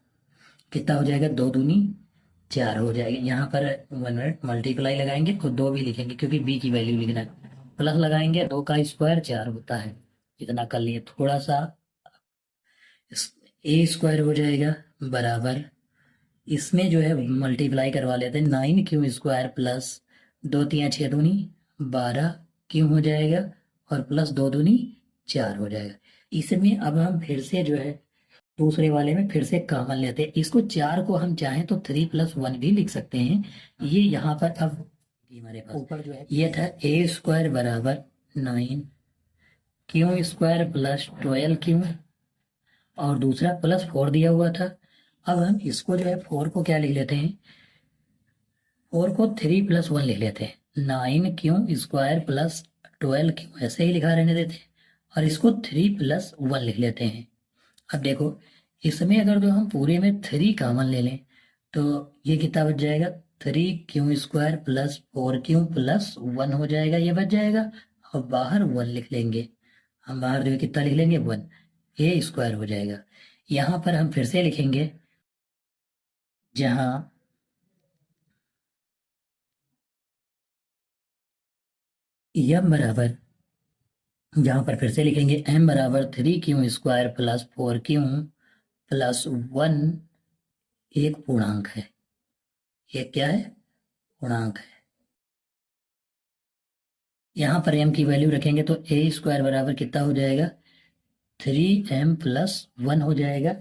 कितना हो जाएगा, 2 दूनी 4 हो जाएगी। यहाँ पर 1 मिनट मल्टीप्लाई लगाएंगे तो 2 भी लिखेंगे क्योंकि b की वैल्यू लिखना है, प्लस लगाएंगे 2 का स्क्वायर 4 होता है, इतना कर लिए। थोड़ा सा a² हो जाएगा बराबर, इसमें जो है मल्टीप्लाई करवा लेते हैं, 9q² प्लस 2 × 3 = 6 दूनी 12 क्यों हो जाएगा, और प्लस 2 दूनी 4 हो जाएगा। इसमें अब हम फिर से जो है दूसरे वाले में फिर से कॉमन लेते हैं, इसको 4 को हम चाहें तो 3 + 1 भी लिख सकते हैं। ये यहाँ पर अब हमारे पास ऊपर जो है ये था a² बराबर 9q² प्लस 12q, और दूसरा प्लस 4 दिया हुआ था। अब हम इसको जो है 4 को क्या लिख लेते हैं, 4 को 3 + 1 लिख लेते हैं, 9q² प्लस 12q ऐसे ही लिखा रहने देते हैं, और इसको 3 + 1 लिख लेते हैं। अब देखो इसमें अगर जो हम पूरे में 3 कॉमन ले लें तो ये कितना बच जाएगा, 3q² प्लस 4q प्लस 1 हो जाएगा, ये बच जाएगा, और बाहर 1 लिख लेंगे, हम बाहर जो है कितना लिख लेंगे 1, a² हो जाएगा। यहाँ पर हम फिर से लिखेंगे जहाँ m बराबर, यहाँ पर फिर से लिखेंगे m बराबर 3q² प्लस 4q प्लस 1 एक पूर्णांक है, ये क्या है पूर्णांक है। यहाँ पर m की वैल्यू रखेंगे तो a² बराबर कितना हो जाएगा, 3m+1 हो जाएगा।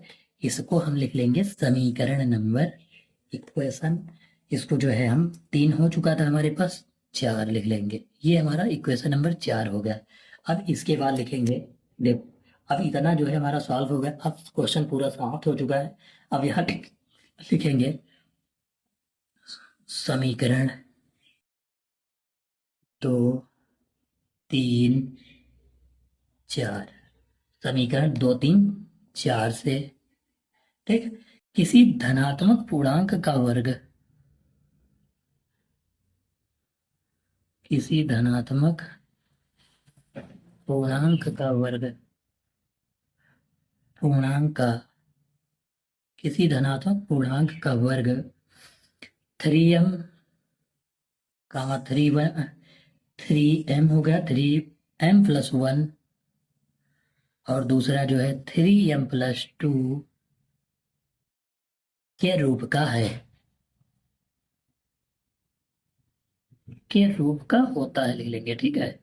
इसको हम लिख लेंगे समीकरण नंबर, इक्वेशन। इसको जो है हम 3 हो चुका था हमारे पास, 4 लिख लेंगे। ये हमारा इक्वेशन नंबर 4 हो गया। अब इसके बाद लिखेंगे, देख अब इतना जो है हमारा सॉल्व हो गया। अब क्वेश्चन पूरा समाप्त हो चुका है। अब यहाँ लिखेंगे समीकरण 2, 3, 4। समीकरण 2, 3, 4 से, ठीक, किसी धनात्मक पूर्णांक का वर्ग, किसी धनात्मक पूर्णांक का वर्ग, पूर्णांक का, किसी धनात्मक पूर्णांक का वर्ग 3m, 3m हो गया, 3m+1, और दूसरा जो है 3m+2 के रूप का है, के रूप का होता है लिख लेंगे। ठीक है,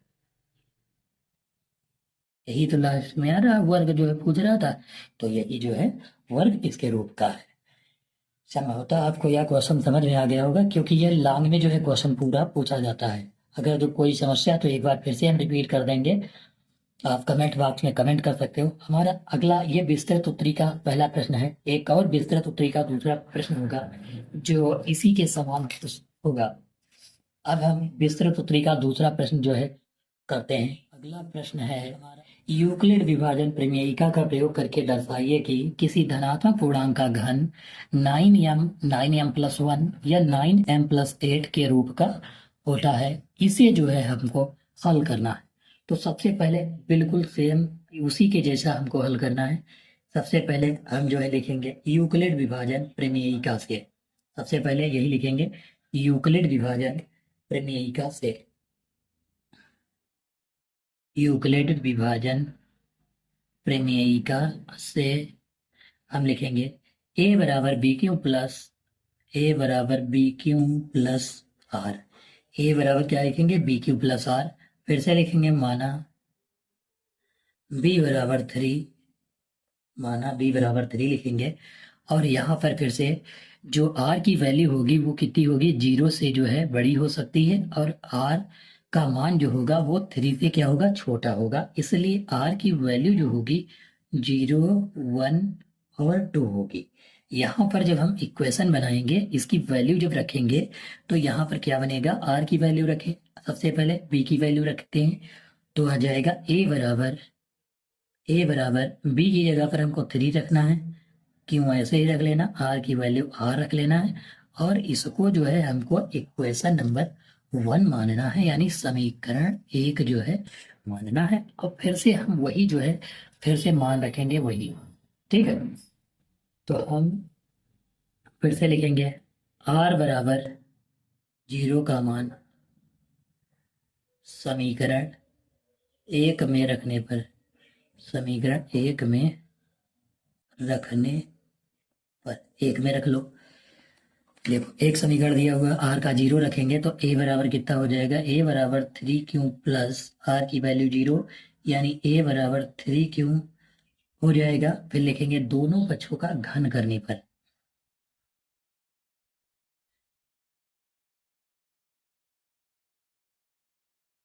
यही तो लास्ट में आ रहा वर्ग जो है पूछ रहा था, तो यही जो है वर्ग इसके रूप का है। संभवतः आपको यह क्वेश्चन समझ में आ गया होगा, क्योंकि यह लॉन्ग में जो है क्वेश्चन पूरा पूछा जाता है। अगर जो कोई समस्या तो एक बार फिर से हम रिपीट कर देंगे, आप कमेंट बॉक्स में कमेंट कर सकते हो। हमारा अगला ये विस्तृत उत्तरी का पहला प्रश्न है। एक और विस्तृत उत्तरी का दूसरा प्रश्न होगा जो इसी के समान होगा। अब हम विस्तृत उत्तरी का दूसरा प्रश्न जो है करते हैं। अगला प्रश्न है हमारा, यूक्लिड विभाजन प्रमेयिका का प्रयोग करके दर्शाइए कि किसी धनात्मक पूर्णांक का घन 9m+1 या 9m+8 के रूप का होता है। इसे जो है हमको हल करना है। तो सबसे पहले बिल्कुल सेम उसी के जैसा हमको हल करना है। सबसे पहले हम जो है लिखेंगे यूक्लिड विभाजन प्रमेयिका से। सबसे पहले यही लिखेंगे, यूक्लिड विभाजन प्रमेयिका से, यूक्लिड विभाजन प्रमेयिका से हम लिखेंगे a बराबर बी क्यू प्लस आर। ए बराबर क्या लिखेंगे, बी क्यू प्लस आर। फिर से लिखेंगे माना b बराबर 3, माना b बराबर 3 लिखेंगे। और यहाँ पर फिर से जो r की वैल्यू होगी वो कितनी होगी, 0 से जो है बड़ी हो सकती है, और r का मान जो होगा वो 3 से क्या होगा, छोटा होगा। इसलिए r की वैल्यू जो होगी 0, 1 और 2 होगी। यहाँ पर जब हम इक्वेशन बनाएंगे, इसकी वैल्यू जब रखेंगे तो यहाँ पर क्या बनेगा, r की वैल्यू रखें, सबसे पहले b की वैल्यू रखते हैं, तो आ जाएगा a बराबर b की जगह पर हमको 3 रखना है, क्यों ऐसे ही रख लेना, r की वैल्यू r रख लेना है, और इसको जो है हमको इक्वेशन नंबर 1 मानना है, यानी समीकरण 1 जो है मानना है। और फिर से हम वही जो है फिर से मान रखेंगे वही। ठीक है, तो हम फिर से लिखेंगे r बराबर 0 का मान समीकरण 1 में रखने पर, समीकरण 1 में रखने पर 1 में रख लो। देखो एक समीकरण दिया हुआ, r का 0 रखेंगे तो a बराबर कितना हो जाएगा, a बराबर 3q प्लस r की वैल्यू 0, यानी a बराबर 3q हो जाएगा। फिर लिखेंगे दोनों पक्षों का घन करने पर,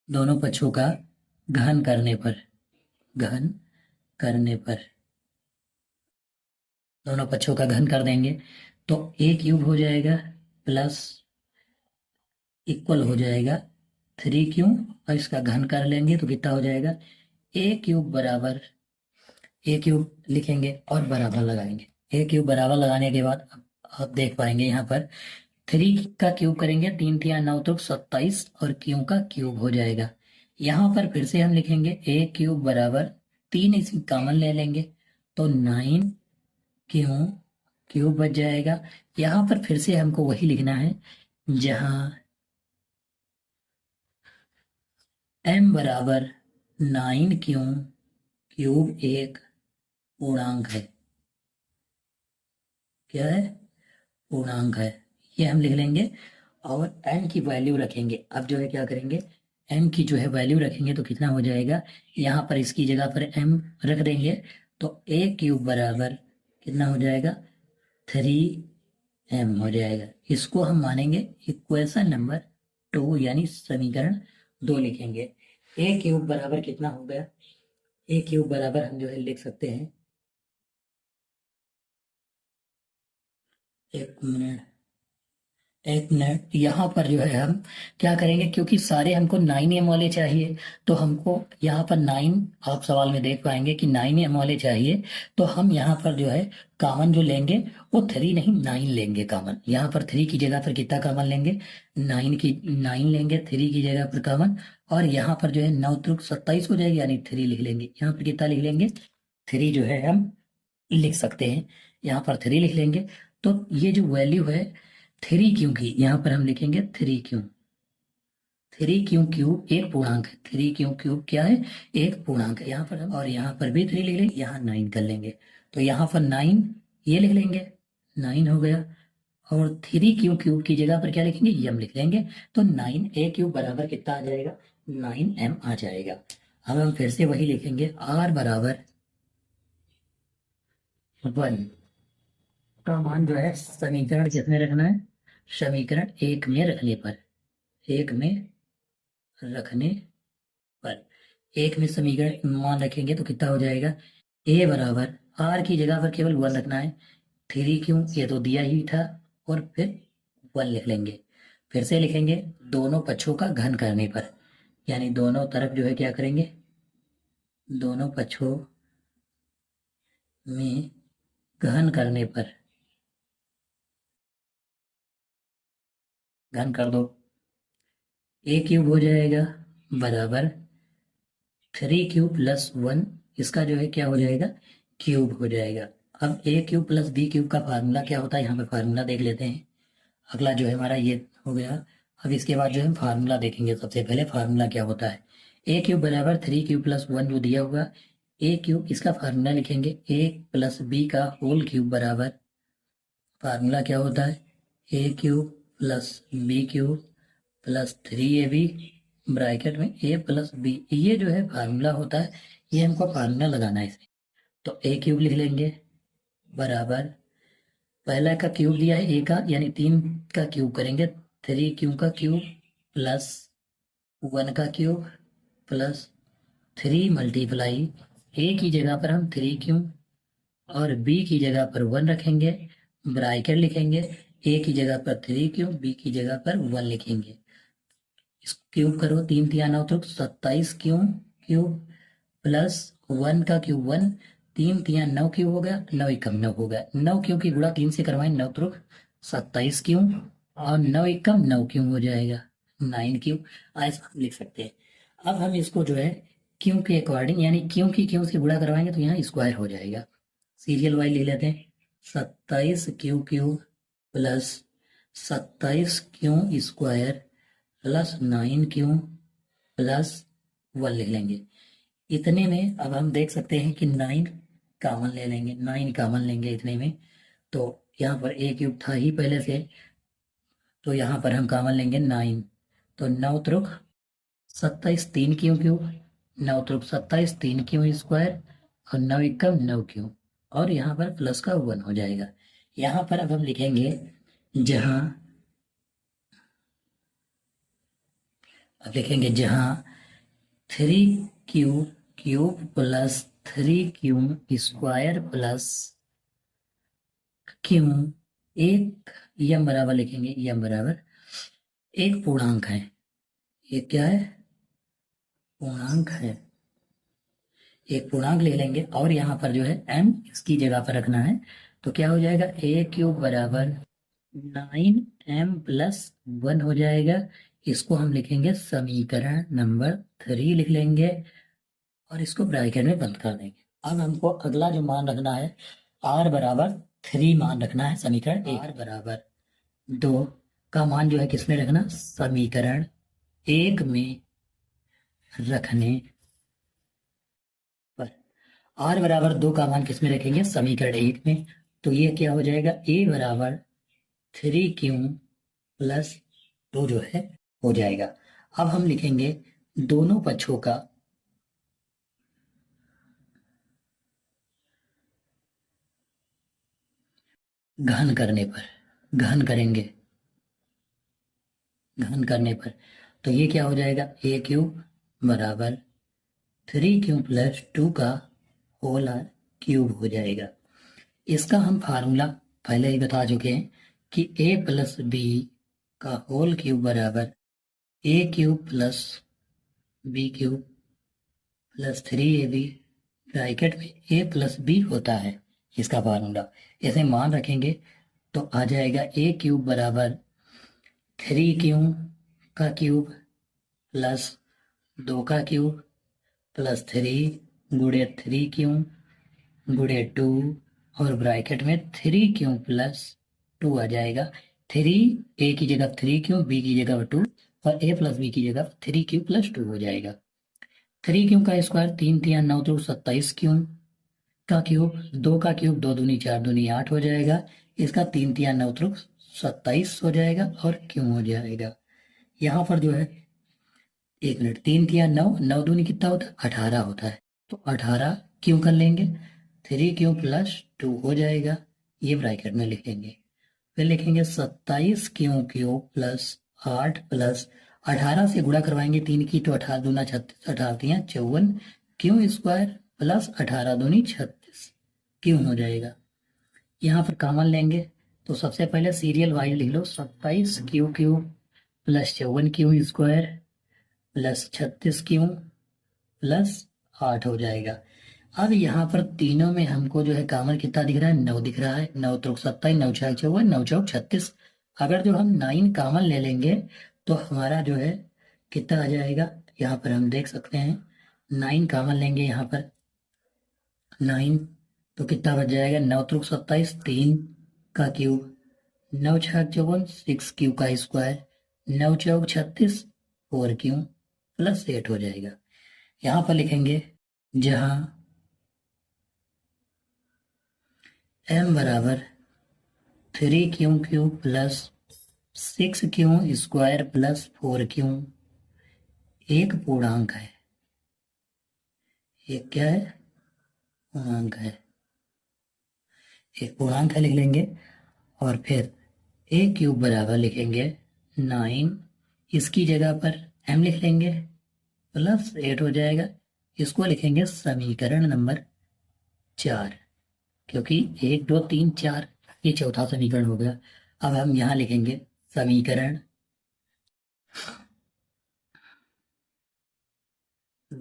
दोनों पक्षों का घन करने पर, घन करने पर, दोनों पक्षों का घन कर देंगे तो a क्यूब हो जाएगा प्लस इक्वल हो जाएगा 3q, और इसका घन कर लेंगे तो कितना हो जाएगा, a क्यूब बराबर, a क्यूब लिखेंगे और बराबर लगाएंगे। a क्यूब बराबर लगाने के बाद आप देख पाएंगे यहाँ पर 3 का क्यूब करेंगे, 3 3 9 तो 27, और q का क्यूब हो जाएगा। यहाँ पर फिर से हम लिखेंगे a क्यूब बराबर 3, इसी कॉमन ले लेंगे तो 9q क्यूब बच जाएगा। यहाँ पर फिर से हमको वही लिखना है जहाँ m बराबर 9q क्यूब एक पूर्णांक है, क्या है, पूर्णांक है, ये हम लिख लेंगे। और n की वैल्यू रखेंगे। अब जो है क्या करेंगे, m की जो है वैल्यू रखेंगे तो कितना हो जाएगा, यहाँ पर इसकी जगह पर m रख देंगे तो a क्यूब बराबर कितना हो जाएगा, 3m हो जाएगा। इसको हम मानेंगे इक्वेशन नंबर 2 यानी समीकरण 2 लिखेंगे। a क्यूब बराबर कितना हो गया, a क्यूब बराबर हम जो है लिख सकते हैं, एक मिनट यहाँ पर जो है हम क्या करेंगे, क्योंकि सारे हमको 9m वाले चाहिए तो हमको यहाँ पर 9, आप सवाल में देख पाएंगे कि 9m वाले चाहिए, तो हम यहाँ पर जो है कॉमन जो लेंगे वो 3 नहीं 9 लेंगे कॉमन। यहाँ पर 3 की जगह पर कितना कॉमन लेंगे, 9 लेंगे 3 की जगह पर कॉमन, और यहाँ पर जो है 9 त्रिक 27 हो जाएगी यानी 3 लिख लेंगे। यहाँ पर कितना लिख लेंगे, 3 जो है हम लिख सकते हैं, यहाँ पर 3 लिख लेंगे। तो ये जो वैल्यू है 3 क्यों की, यहाँ पर हम लिखेंगे 3 क्यों, 3 क्यों क्यूब एक पूर्णांक है, 3 क्यों क्यूब क्या है, एक पूर्णांक है। यहाँ पर हम और यहाँ पर भी 3 लिख लेंगे, यहाँ 9 कर लेंगे, तो यहाँ पर 9 ये लिख लेंगे, 9 हो गया। और 3 क्यों क्यूब की जगह पर क्या लिखेंगे, यम लिख लेंगे, तो 9a क्यूब बराबर कितना आ जाएगा, 9m आ जाएगा। अब हम फिर से वही लिखेंगे, r बराबर 1 का मान जो है समीकरण किसमें रखना है, समीकरण 1 में रखने पर, 1 में रखने पर, 1 में समीकरण मान रखेंगे तो कितना हो जाएगा, a बराबर r की जगह पर केवल 1 रखना है, 3 क्यों ये तो दिया ही था, और फिर 1 लिख लेंगे। फिर से लिखेंगे दोनों पक्षों का घन करने पर, यानी दोनों तरफ जो है क्या करेंगे, दोनों पक्षों में घन करने पर, घन कर दो, a क्यूब हो जाएगा बराबर 3 क्यूब प्लस 1, इसका जो है क्या हो जाएगा, क्यूब हो जाएगा। अब a cube plus b cube का फार्मूला क्या होता है, यहाँ पे फार्मूला देख लेते हैं। अगला जो है हमारा ये हो गया, अब इसके बाद जो है फार्मूला देखेंगे। सबसे पहले फार्मूला क्या होता है, a क्यूब बराबर 3 क्यूब प्लस 1 जो दिया हुआ, a क्यूब इसका फार्मूला लिखेंगे, a प्लस b का होल क्यूब बराबर, फार्मूला क्या होता है, a cube plus b cube plus 3ab bracket में a प्लस b, ये जो है फार्मूला होता है, ये हमको फार्मूला लगाना है इसमें। तो a क्यूब लिख लेंगे बराबर, पहला का क्यूब दिया है a का, यानी 3 का क्यूब करेंगे, 3 क्यूब का क्यूब प्लस 1 का क्यूब प्लस 3 मल्टीप्लाई a की जगह पर हम 3 क्यूब और b की जगह पर 1 रखेंगे, ब्रैकेट लिखेंगे, a की जगह पर 3 क्यूब, b की जगह पर 1 लिखेंगे। इसको क्यूब करो, 3 तिया 9 तो 27 क्यूब प्लस 1 का क्यूब 1, 3 तिया 9 क्यूब हो गया, 9 एकम 9 हो गया, 9 क्यूब की गुणा 3 से करवाएं, 9 त्रुक 27 क्यूब और 9 एकम 9 क्यूब हो जाएगा, 9 क्यूब, ऐसा हम लिख सकते हैं। अब हम इसको जो है क्यों के अकॉर्डिंग, यानी क्यों की क्यों से गुणा करवाएंगे तो यहाँ स्क्वायर हो जाएगा, सीरियल वाइज ले लेते हैं, 27 cube plus 27 cube square plus 9 cube plus 1 लिख लेंगे। इतने में अब हम देख सकते हैं कि 9 कॉमन ले लेंगे, 9 कॉमन लेंगे इतने में, तो यहाँ पर a क्यूब था ही पहले से, तो यहाँ पर हम कॉमन लेंगे 9, तो 9 त्रुक 27 3 क्यूब 9 त्रुक 27 3 क्यूब स्क्वायर और 9 एकम 9 क्यूब, और यहाँ पर प्लस का 1 हो जाएगा। यहाँ पर अब हम लिखेंगे जहाँ, अब लिखेंगे जहाँ 3 cube plus 3 cube square plus cube, एक यम बराबर लिखेंगे, यम बराबर एक पूर्णांक है, ये क्या है, पूर्णांक है, एक पूर्णांक ले लेंगे, और यहाँ पर जो है m इसकी जगह पर रखना है, तो क्या हो जाएगा, a क्यूब बराबर 9m प्लस 1 हो जाएगा। इसको हम लिखेंगे समीकरण नंबर 3 लिख लेंगे और इसको ब्रैकेट में बंद कर देंगे। अब हमको अगला जो मान रखना है, r बराबर 3 मान रखना है, समीकरण r बराबर 2 का मान जो है किसमें रखना, समीकरण 1 में रखने पर, r बराबर 2 का मान किसमें रखेंगे, समीकरण 1 में, तो ये क्या हो जाएगा, a बराबर 3 क्यूब प्लस 2 जो है हो जाएगा। अब हम लिखेंगे दोनों पक्षों का घन करने पर, घन करेंगे, घन करने पर तो ये क्या हो जाएगा, ए क्यूब बराबर 3 क्यूब प्लस 2 का होल क्यूब हो जाएगा। इसका हम फार्मूला पहले ही बता चुके हैं कि a प्लस बी का होल क्यूब बराबर a cube plus B cube plus 3ab bracket में a प्लस बी होता है। इसका फार्मूला ऐसे मान रखेंगे तो आ जाएगा a क्यूब बराबर 3 का क्यूब प्लस 2 का क्यूब प्लस 3 गुणे 3 गुणे 2 और ब्रैकेट में 3 प्लस 2 आ जाएगा। 3 a की जगह 3 बी की जगह 2 और a प्लस बी की जगह 3 प्लस 2 हो जाएगा। 3 का स्क्वायर 3 3 9 27 का क्यूब 2 का क्यूब 2 दूनी 4 दूनी 8 हो जाएगा। इसका 3 9 27 हो जाएगा और क्यों हो जाएगा। यहाँ पर जो है 1 मिनट 3 9 9 दूनी कितना होता है 18 होता है, तो 18 क्यों कर लेंगे 3 प्लस 2 हो जाएगा, ये ब्रैकेट में लिखेंगे। फिर लिखेंगे 27 क्यूब प्लस 8 प्लस 18 से गुणा करवाएंगे 3 की तो 18 दूना 36 18 54 क्यों स्क्वायर प्लस 18 दूनी 36 क्यों हो जाएगा। यहाँ पर कॉमन लेंगे तो सबसे पहले सीरियल वाइज लिख लो 27 cube plus 54 cube square plus 36 cube plus 8 हो जाएगा। अब यहाँ पर तीनों में हमको जो है कॉमन कितना दिख रहा है 9 दिख रहा है, 9 त्रिक 27 9 6 54 9 चौक 36। अगर जो हम 9 कॉमन ले लेंगे तो हमारा जो है कितना आ जाएगा, यहाँ पर हम देख सकते हैं 9 कॉमन लेंगे यहाँ पर 9 तो कितना बच जाएगा 9 त्रिक 27 3 का क्यूब 9 6 54 6 क्यूब का स्क्वायर 9 चौक 36 4 क्यूब प्लस 8 हो जाएगा। यहाँ पर लिखेंगे जहाँ m बराबर 3 प्लस 6 स्क्वायर प्लस 4 एक पूर्णांक है, एक क्या है पूर्णांक है, एक पूर्णांक है लिख लेंगे और फिर a क्यूब बराबर लिखेंगे 9 इसकी जगह पर m लिख लेंगे प्लस 8 हो जाएगा। इसको लिखेंगे समीकरण नंबर 4 क्योंकि 1 2 3 4 ये चौथा समीकरण हो गया। अब हम यहाँ लिखेंगे समीकरण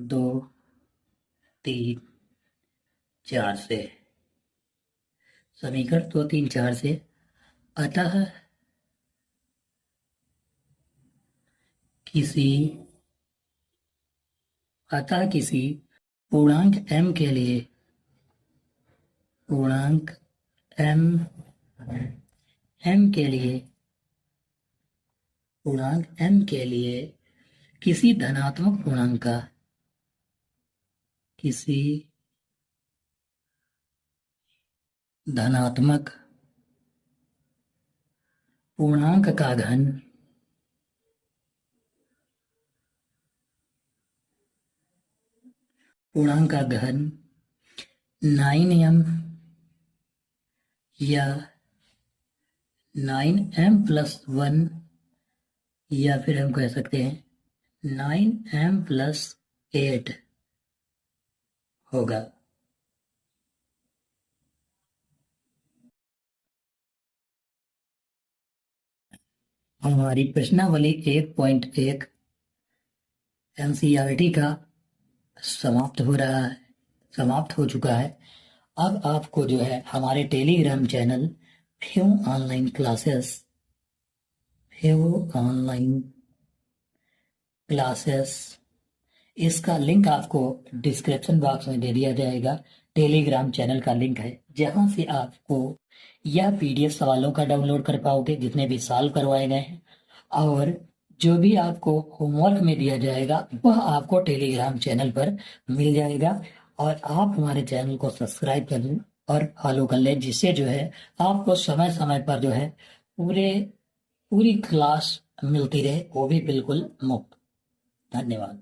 2 3 4 से, समीकरण 2 3 4 से अतः किसी पूर्णांक m के लिए पूर्णांक m के लिए किसी धनात्मक पूर्णांक का घन पूर्णांक का घन 9m या 9m प्लस 1 या फिर हम कह सकते हैं 9m प्लस 8 होगा। हमारी प्रश्नावली 1.1 एनसीईआरटी का समाप्त हो चुका है। अब आपको जो है हमारे Telegram channel few online classes इसका लिंक आपको डिस्क्रिप्शन बॉक्स में दे दिया जाएगा। टेलीग्राम चैनल का लिंक है जहां से आपको यह पीडीएफ सवालों का डाउनलोड कर पाओगे जितने भी सॉल्व करवाए गए हैं, और जो भी आपको होमवर्क में दिया जाएगा वह आपको टेलीग्राम चैनल पर मिल जाएगा। और आप हमारे चैनल को सब्सक्राइब कर लें और फॉलो कर लें, जिससे जो है आपको समय समय पर जो है पूरी क्लास मिलती रहे, वो भी बिल्कुल मुफ्त। धन्यवाद।